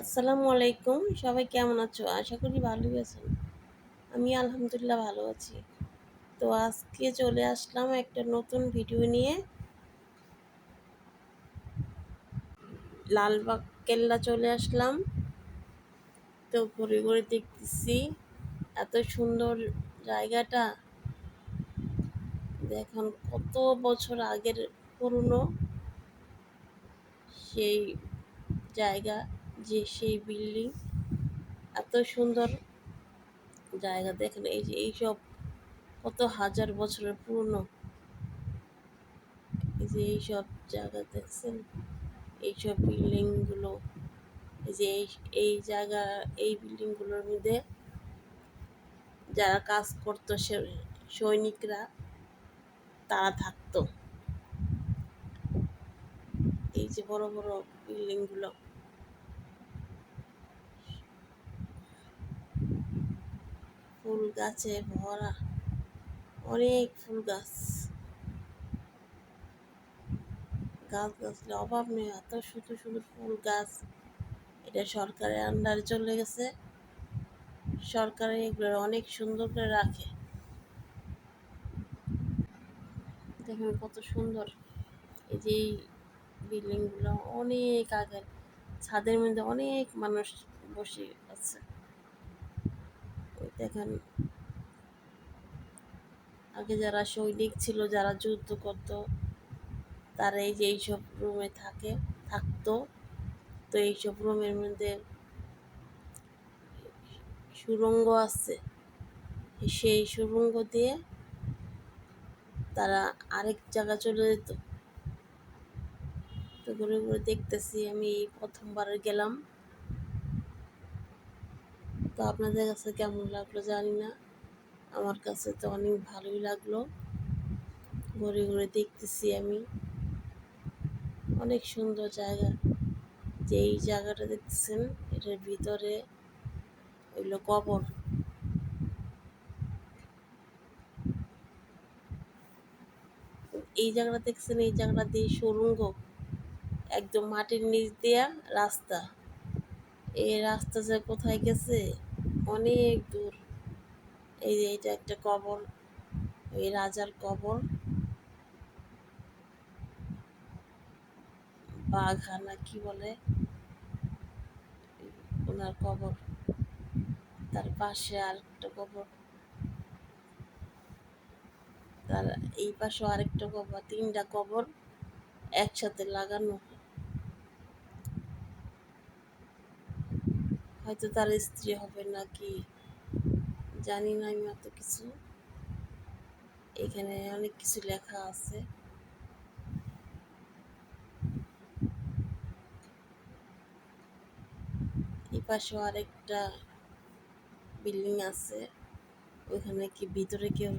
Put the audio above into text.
আসসালামু আলাইকুম। সবাই কেমন আছো? আশা করি ভালোই আছেন। আমি আলহামদুলিল্লাহ ভালো আছি। তো আজকে চলে আসলাম একটা নতুন ভিডিও নিয়ে। লালবাগ কেল্লা চলে আসলাম। তো ঘুরে ঘুরে দেখতেছি এত সুন্দর জায়গাটা। দেখুন কত বছর আগের পুরনো সেই জায়গা, সেই বিল্ডিং, এত সুন্দর জায়গা। দেখেন এই যে এইসব কত হাজার বছরের পুরনো, এই যে এইসব জায়গা দেখছেন, এইসব বিল্ডিং গুলো, এই যে এই জায়গা, এই বিল্ডিং গুলোর মধ্যে যারা কাজ করতো সৈনিকরা, তারা থাকতো। এই যে বড় বড় বিল্ডিং গুলো, ফুল গাছে ভরা, অনেক ফুল গাছ, গাছ গাছলে অভাব নেই, এত সুন্দর সুন্দর ফুল গাছ। এটা সরকারের আন্ডারে চলে গেছে, সরকারে এগুলো অনেক সুন্দর করে রাখে। দেখুন কত সুন্দর। এই যে বিল্ডিং গুলো অনেক আগের, ছাদের মধ্যে অনেক মানুষ বসে আছে। দেখেন আগে যারা সৈনিক ছিল, যারা যুদ্ধ করতো, তারা এই যে এইসব রুমে থাকতো। তো এইসব রুমের মধ্যে সুড়ঙ্গ আছে, সেই সুড়ঙ্গ দিয়ে তারা আরেক জায়গা চলে যেত। তো ঘুরে ঘুরে দেখতেছি, আমি এই প্রথমবার গেলাম। তো আপনাদের কাছে কেমন লাগলো জানি না, আমার কাছে তো অনেক ভালোই লাগলো। ঘুরে ঘুরে দেখতেছি আমি, অনেক সুন্দর জায়গা। যে এই জায়গাটা দেখতেছেন, এটার ভিতরে হইলো কবর। এই জায়গাটা দেখছেন, এই জায়গাটা দিয়ে সুড়ঙ্গ, একদম মাটির নিচ দিয়া রাস্তা। এই রাস্তা যে কোথায় গেছে, অনেক দূর। এই যে এটা একটা কবর, এই রাজার কবর, বাঘা না কি বলে, ওনার কবর। তার পাশে আর একটা কবর, তার এই পাশে আরেকটা কবর, তিনটা কবর একসাথে লাগানো। হয়তো তার স্ত্রী হবে নাকি জানি না আমি অত কিছু। এখানে অনেক কিছু লেখা আছে। এই পাশেও আরেকটা বিল্ডিং আছে, ওইখানে কি ভিতরে কেউ